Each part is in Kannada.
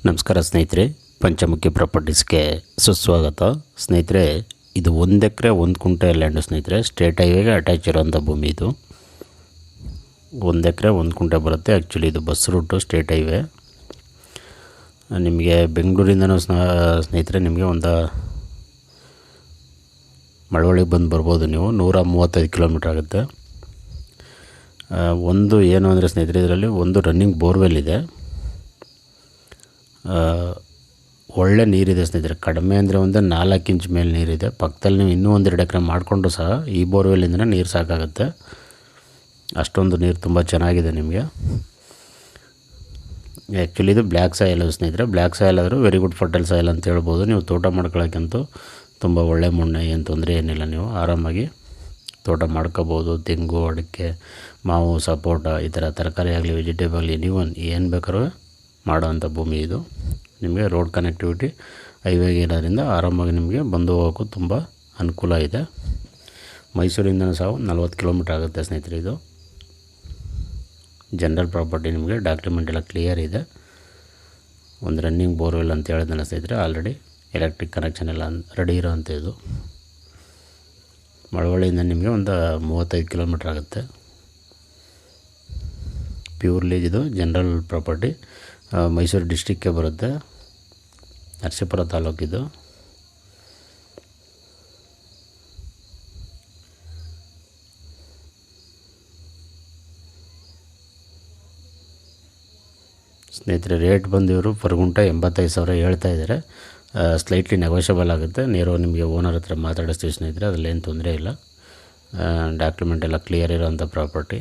ನಮಸ್ಕಾರ ಸ್ನೇಹಿತರೆ, ಪಂಚಮುಖಿ ಪ್ರಾಪರ್ಟೀಸ್ಗೆ ಸುಸ್ವಾಗತ. ಸ್ನೇಹಿತರೆ, ಇದು 1 ಎಕರೆ 1 ಕುಂಟೆ ಲ್ಯಾಂಡು ಸ್ನೇಹಿತರೆ. ಸ್ಟೇಟ್ ಹೈವೇಗೆ ಅಟ್ಯಾಚ್ ಇರೋಂಥ ಭೂಮಿ ಇದು. 1 ಎಕರೆ 1 ಕುಂಟೆ ಬರುತ್ತೆ. ಆ್ಯಕ್ಚುಲಿ ಇದು ಬಸ್ ರೂಟು, ಸ್ಟೇಟ್ ಹೈವೇ. ನಿಮಗೆ ಬೆಂಗಳೂರಿಂದನೂ ಸ್ನೇಹಿತರೆ ನಿಮಗೆ ಒಂದು ಮಳವಳ್ಳಿಗೆ ಬಂದು ಬರ್ಬೋದು. ನೀವು 135 ಕಿಲೋಮೀಟ್ರ್ ಆಗುತ್ತೆ. ಒಂದು ಏನು ಅಂದರೆ ಸ್ನೇಹಿತರೆ, ಇದರಲ್ಲಿ ಒಂದು ರನ್ನಿಂಗ್ ಬೋರ್ವೆಲ್ ಇದೆ. ಒಳ್ಳೆ ನೀರಿದೆ ಸ್ನೇಹಿತರೆ. ಕಡಿಮೆ ಅಂದರೆ ಒಂದು 4 ಇಂಚ್ ಮೇಲೆ ನೀರಿದೆ. ಪಕ್ಕದಲ್ಲಿ ನೀವು ಇನ್ನೂ 1-2 ಎಕರೆ ಮಾಡಿಕೊಂಡು ಸಹ ಈ ಬೋರ್ವೆಲ್ಲಿಂದ ನೀರು ಸಾಕಾಗುತ್ತೆ. ಅಷ್ಟೊಂದು ನೀರು ತುಂಬ ಚೆನ್ನಾಗಿದೆ ನಿಮಗೆ. ಆ್ಯಕ್ಚುಲಿ ಇದು ಬ್ಲ್ಯಾಕ್ ಸಾಯಿಲ್ ಸ್ನೇಹಿತರೆ. ಬ್ಲ್ಯಾಕ್ ಸಾಯಿಲ್ ಆದರೂ ವೆರಿ ಗುಡ್ ಫರ್ಟೈಲ್ ಸಾಯಿಲ್ ಅಂತ ಹೇಳ್ಬೋದು. ನೀವು ತೋಟ ಮಾಡ್ಕೊಳ್ಳೋಕ್ಕಂತೂ ತುಂಬ ಒಳ್ಳೆ ಮಣ್ಣೆ, ಏನು ತೊಂದರೆ ಏನಿಲ್ಲ. ನೀವು ಆರಾಮಾಗಿ ತೋಟ ಮಾಡ್ಕೋಬೋದು. ತೆಂಗು, ಅಡಿಕೆ, ಮಾವು, ಸಪೋಟ, ಈ ಥರ ತರಕಾರಿ ಆಗಲಿ, ವೆಜಿಟೇಬಲ್, ಏನು ಬೇಕಾದ್ರೂ ಮಾಡೋವಂಥ ಭೂಮಿ ಇದು. ನಿಮಗೆ ರೋಡ್ ಕನೆಕ್ಟಿವಿಟಿ ಹೈವೇಗೆ ಇರೋದ್ರಿಂದ ಆರಾಮಾಗಿ ನಿಮಗೆ ಬಂದು ಹೋಗೋಕ್ಕೂ ತುಂಬ ಅನುಕೂಲ ಇದೆ. ಮೈಸೂರಿಂದ ಸಹ 40 ಕಿಲೋಮೀಟ್ರ್ ಆಗುತ್ತೆ ಸ್ನೇಹಿತರೆ. ಇದು ಜನರಲ್ ಪ್ರಾಪರ್ಟಿ. ನಿಮಗೆ ಡಾಕ್ಯುಮೆಂಟ್ ಎಲ್ಲ ಕ್ಲಿಯರ್ ಇದೆ. ಒಂದು ರನ್ನಿಂಗ್ ಬೋರ್ವೆಲ್ ಅಂತ ಹೇಳಿದ್ನಲ್ಲ ಸ್ನೇಹಿತರೆ, ಆಲ್ರೆಡಿ ಎಲೆಕ್ಟ್ರಿಕ್ ಕನೆಕ್ಷನ್ ಎಲ್ಲ ರೆಡಿ ಇರೋವಂಥದ್ದು. ಮಳವಳ್ಳಿಯಿಂದ ನಿಮಗೆ ಒಂದು 35 ಕಿಲೋಮೀಟ್ರ್ ಆಗುತ್ತೆ. ಪ್ಯೂರ್ಲಿ ಇದು ಜನರಲ್ ಪ್ರಾಪರ್ಟಿ. ಮೈಸೂರು ಡಿಸ್ಟಿಕ್ಗೆ ಬರುತ್ತೆ. ನರಸೀಪುರ ತಾಲೂಕಿದು. ಸ್ನೇಹಿತರೆ, ರೇಟ್ ಬಂದು ಇವರು ಪರ್ ಗುಂಟೆ 85,000 ಹೇಳ್ತಾ ಇದ್ದಾರೆ. ಸ್ಲೈಟ್ಲಿ ನೆಗೋಷಿಯಬಲ್ ಆಗುತ್ತೆ. ನೇರ ನಿಮಗೆ ಓನರ್ ಹತ್ರ ಮಾತಾಡಿಸ್ತೀವಿ ಸ್ನೇಹಿತರೆ, ಅದರಲ್ಲೇನು ತೊಂದರೆ ಇಲ್ಲ. ಡಾಕ್ಯುಮೆಂಟ್ ಎಲ್ಲ ಕ್ಲಿಯರ್ ಇರೋವಂಥ ಪ್ರಾಪರ್ಟಿ.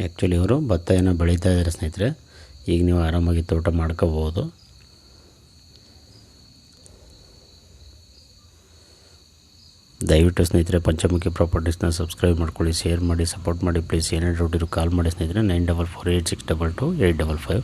ಆ್ಯಕ್ಚುಲಿ ಇವರು ಭತ್ತ ಏನೋ ಬೆಳೀತಾ ಇದ್ದಾರೆ ಸ್ನೇಹಿತರೆ. ಈಗ ನೀವು ಆರಾಮಾಗಿ ತೋಟ ಮಾಡ್ಕೋಬೋದು. ದಯವಿಟ್ಟು ಸ್ನೇಹಿತರೆ ಪಂಚಮುಖಿ ಪ್ರಾಪರ್ಟೀಸ್ನ ಸಬ್ಸ್ಕ್ರೈಬ್ ಮಾಡ್ಕೊಳ್ಳಿ, ಶೇರ್ ಮಾಡಿ, ಸಪೋರ್ಟ್ ಮಾಡಿ ಪ್ಲೀಸ್. ಏನೇ ಡೌಟ್ ಇರೋ ಕಾಲ್ ಮಾಡಿ ಸ್ನೇಹಿತರೆ. 9448622855.